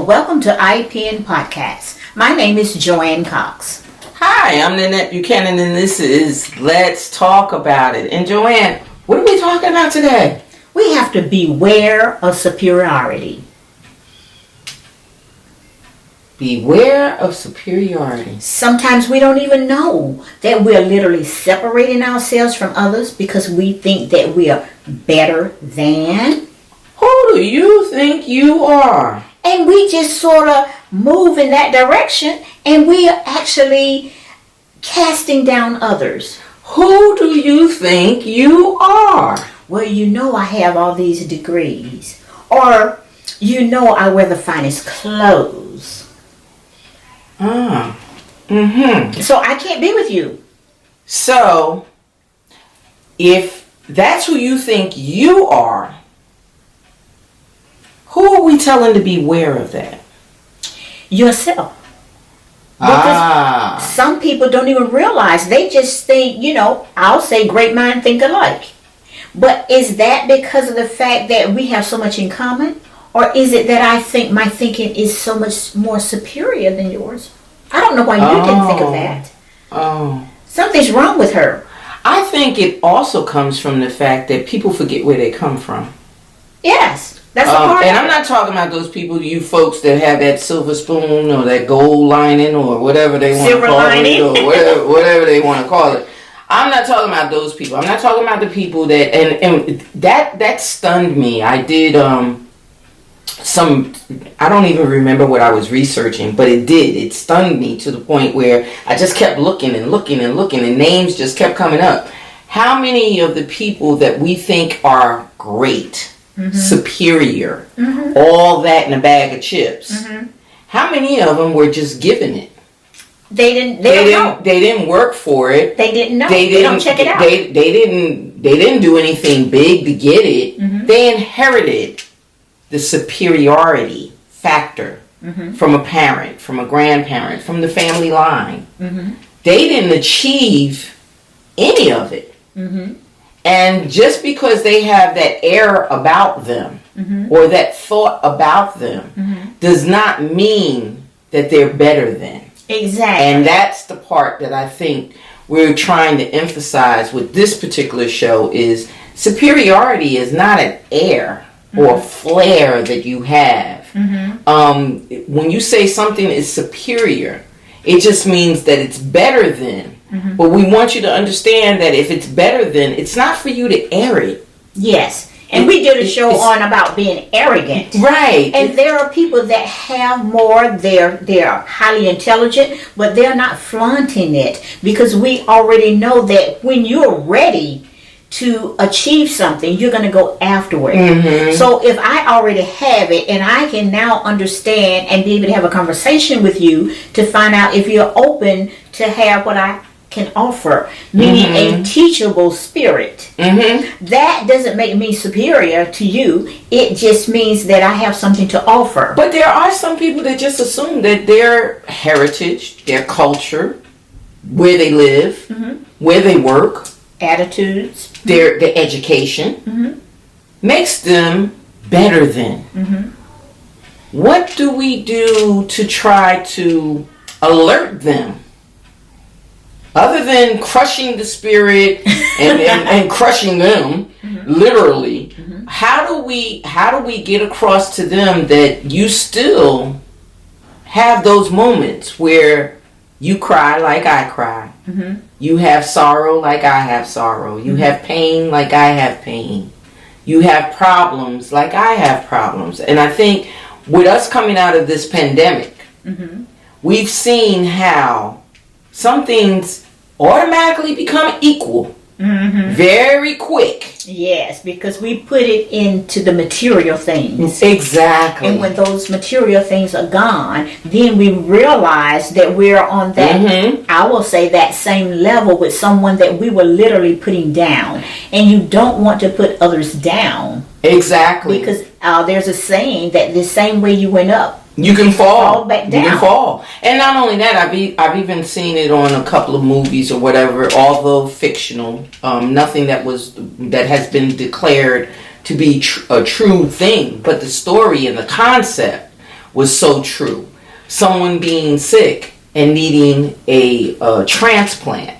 welcome to IPN Podcast. My name is Joanne Cox. Hi, I'm Nanette Buchanan, and this is Let's Talk About It. And Joanne, what are we talking about today? We have to beware of superiority. Beware of superiority. Sometimes we don't even know that we're literally separating ourselves from others because we think that we are better than. Who do you think you are? And we just sort of move in that direction, and we are actually casting down others. Who do you think you are? Well, you know I have all these degrees. Or, you know I wear the finest clothes. So I can't be with you. So, if that's who you think you are, who are we telling to beware of that? Yourself. Because some people don't even realize. They just think, I'll say great mind think alike. But is that because of the fact that we have so much in common? Or is it that I think my thinking is so much more superior than yours? I don't know why you didn't think of that. Something's wrong with her. I think it also comes from the fact that people forget where they come from. Yes. That's a part and I'm not talking about those people, you folks that have that silver spoon or that gold lining or whatever they want to call it, or whatever they want to call it. I'm not talking about those people. I'm not talking about the people that and that stunned me. I did I don't even remember what I was researching, but it stunned me to the point where I just kept looking and names just kept coming up. How many of the people that we think are great, superior, all that in a bag of chips, how many of them were just given it? They didn't work for it. They didn't know. They don't check it out. They didn't do anything big to get it. They inherited the superiority factor from a parent, from a grandparent, from the family line. They didn't achieve any of it. And just because they have that air about them or that thought about them does not mean that they're better than. Exactly. And that's the part that I think we're trying to emphasize with this particular show is superiority is not an air or flair that you have. When you say something is superior, it just means that it's better than. But we want you to understand that if it's better than, it's not for you to air it. Yes. And we did a show on about being arrogant. Right. And there are people that have more, they're highly intelligent, but they're not flaunting it because we already know that when you're ready to achieve something, you're going to go after it. So if I already have it and I can now understand and be able to have a conversation with you to find out if you're open to have what I can offer, meaning a teachable spirit. That doesn't make me superior to you. It just means that I have something to offer. But there are some people that just assume that their heritage, their culture, where they live, where they work, attitudes, their education makes them better than. What do we do to try to alert them? Other than crushing the spirit and crushing them, literally, how do we get across to them that you still have those moments where you cry like I cry, you have sorrow like I have sorrow, you have pain like I have pain, you have problems like I have problems, and I think with us coming out of this pandemic, we've seen how some things automatically become equal very quick. Yes, because we put it into the material things. Exactly. And when those material things are gone, then we realize that we're on that, I will say, that same level with someone that we were literally putting down. And you don't want to put others down. Exactly. Because there's a saying that the same way you went up, you can fall back down. You can fall. And not only that, I've even seen it on a couple of movies or whatever, although fictional. Nothing that has been declared to be a true thing, but the story and the concept was so true. Someone being sick and needing a transplant,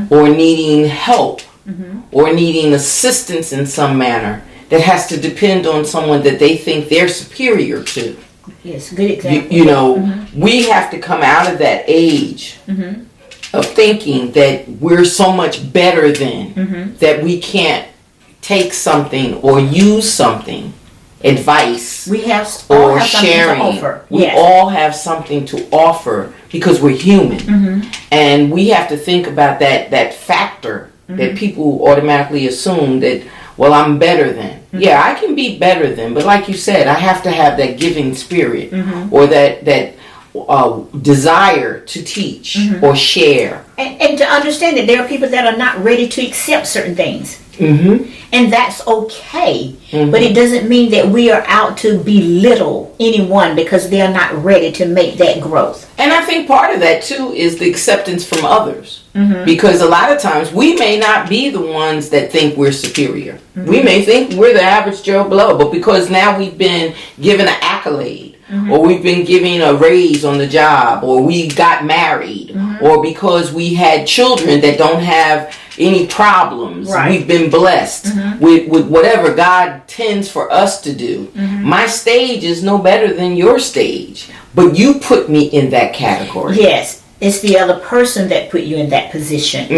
or needing help, or needing assistance in some manner that has to depend on someone that they think they're superior to. Yes, good example. You know, we have to come out of that age of thinking that we're so much better than, that we can't take something or use something, advice, We have or have something sharing. to offer. We Yes. all have something to offer because we're human, and we have to think about that factor that people automatically assume that, well, I'm better than. Yeah, I can be better than, but like you said, I have to have that giving spirit, or that desire to teach or share. And to understand that there are people that are not ready to accept certain things. And that's okay. But it doesn't mean that we are out to belittle anyone because they're not ready to make that growth. And I think part of that too is the acceptance from others. Because a lot of times we may not be the ones that think we're superior. We may think we're the average Joe Blow, but because now we've been given an accolade, or we've been given a raise on the job, or we got married, or because we had children that don't have any problems, we've been blessed with whatever God tends for us to do. My stage is no better than your stage, but you put me in that category. Yes. It's the other person that put you in that position.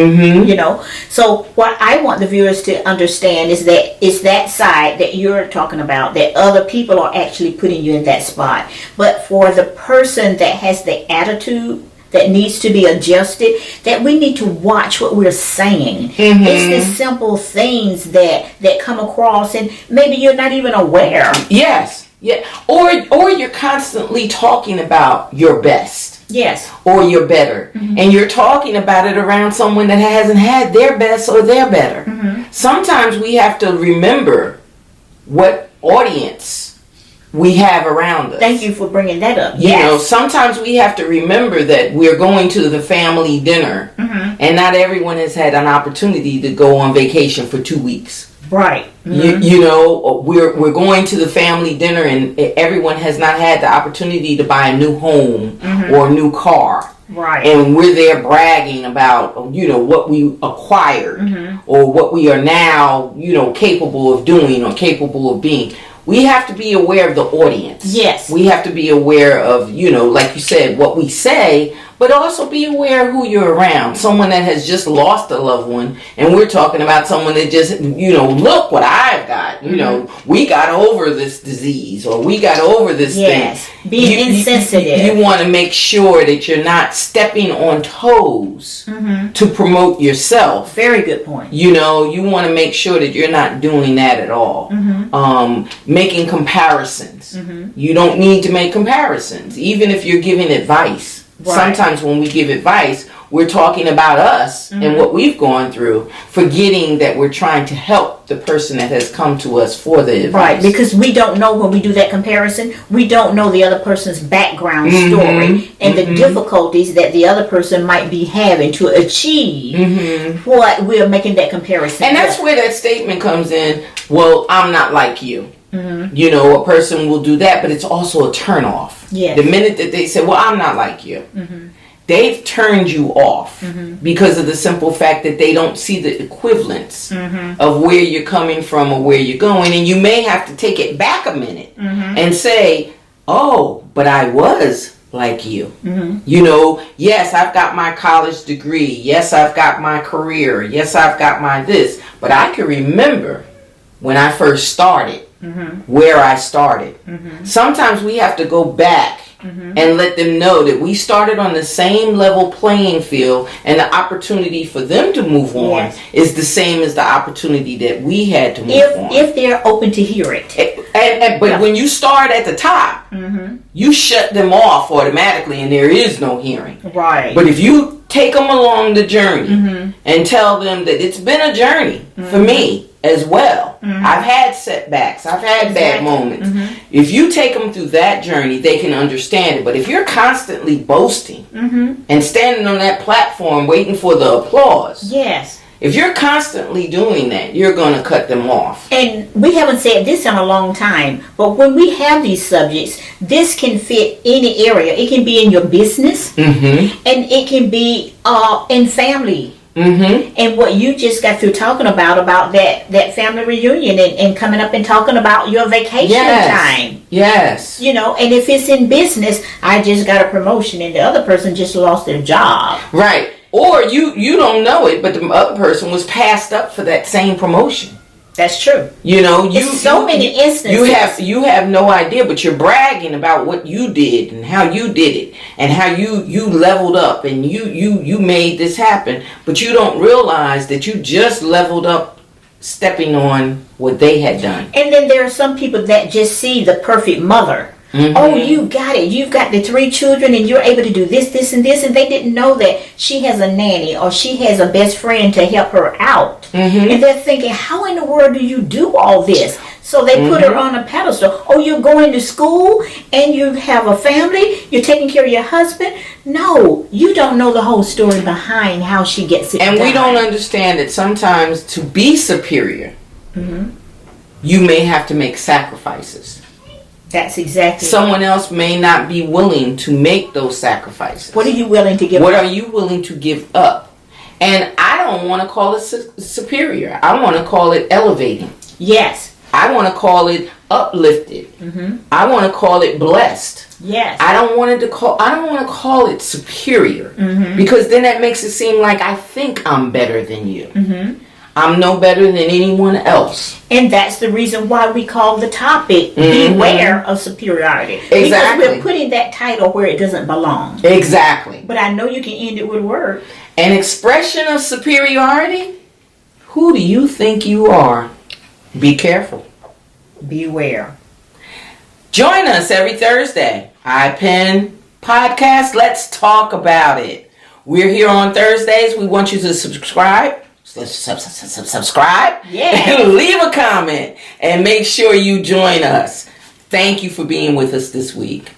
You know. So what I want the viewers to understand is that it's that side that you're talking about, that other people are actually putting you in that spot. But for the person that has the attitude that needs to be adjusted, that we need to watch what we're saying. It's the simple things that come across, and maybe you're not even aware. Yes. Yeah. Or you're constantly talking about your best. Yes. Or you're better. And you're talking about it around someone that hasn't had their best or their better. Sometimes we have to remember what audience we have around us. Thank you for bringing that up. You know, sometimes we have to remember that we're going to the family dinner, and not everyone has had an opportunity to go on vacation for 2 weeks. Right. You know, we're going to the family dinner, and everyone has not had the opportunity to buy a new home or a new car. Right. And we're there bragging about, you know, what we acquired or what we are now, you know, capable of doing or capable of being. We have to be aware of the audience. Yes. We have to be aware of, you know, like you said, what we say, but also be aware of who you're around. Someone that has just lost a loved one, and we're talking about someone that just, you know, look what I've got. You know, we got over this disease, or we got over this thing. Being insensitive. You want to make sure that you're not stepping on toes to promote yourself. Very good point. You know, you want to make sure that you're not doing that at all. Making comparisons. You don't need to make comparisons, even if you're giving advice. Sometimes when we give advice, we're talking about us and what we've gone through, forgetting that we're trying to help the person that has come to us for the advice. Right, because we don't know when we do that comparison, we don't know the other person's background story and the difficulties that the other person might be having to achieve what we're making that comparison. And that's where that statement comes in, well, I'm not like you. You know, a person will do that, but it's also a turn off. Yes. The minute that they say, well, I'm not like you, they've turned you off because of the simple fact that they don't see the equivalence of where you're coming from or where you're going. And you may have to take it back a minute and say, oh, but I was like you. You know, yes, I've got my college degree. Yes, I've got my career. Yes, I've got my this. But I can remember when I first started. Where I started. Sometimes we have to go back and let them know that we started on the same level playing field, and the opportunity for them to move on is the same as the opportunity that we had to move on. If they're open to hear it. But when you start at the top, you shut them off automatically, and there is no hearing. Right. But if you take them along the journey and tell them that it's been a journey for me as well. I've had setbacks. I've had bad moments. If you take them through that journey, they can understand it. But if you're constantly boasting and standing on that platform waiting for the applause, If you're constantly doing that, you're going to cut them off. And we haven't said this in a long time, but when we have these subjects, this can fit any area. It can be in your business, and it can be in family. And what you just got through talking about that family reunion and coming up and talking about your vacation time. Yes. You know, and if it's in business, I just got a promotion and the other person just lost their job. Right. Or you don't know it, but the other person was passed up for that same promotion. That's true. You know, many instances. You have no idea, but you're bragging about what you did and how you did it and how you leveled up and you made this happen, but you don't realize that you just leveled up stepping on what they had done. And then there are some people that just see the perfect mother. Oh, you got it. You've got the 3 children and you're able to do this, this, and this. And they didn't know that she has a nanny or she has a best friend to help her out. And they're thinking, how in the world do you do all this? So they put her on a pedestal. Oh, you're going to school and you have a family. You're taking care of your husband. No, you don't know the whole story behind how she gets it And done. we don't understand that sometimes to be superior, you may have to make sacrifices. That's exactly. Someone else may not be willing to make those sacrifices. What are you willing to give up? What are you willing to give up? And I don't want to call it superior. I want to call it elevating. Yes. I want to call it uplifted. I want to call it blessed. Yes. I don't want to call it superior because then that makes it seem like I think I'm better than you. I'm no better than anyone else. And that's the reason why we call the topic Beware of Superiority. Exactly. Because we're putting that title where it doesn't belong. Exactly. But I know you can end it with a word. An expression of superiority? Who do you think you are? Be careful. Beware. Join us every Thursday. iPen Podcast. Let's talk about it. We're here on Thursdays. We want you to subscribe. Subscribe. Yeah. Leave a comment and make sure you join us. Thank you for being with us this week.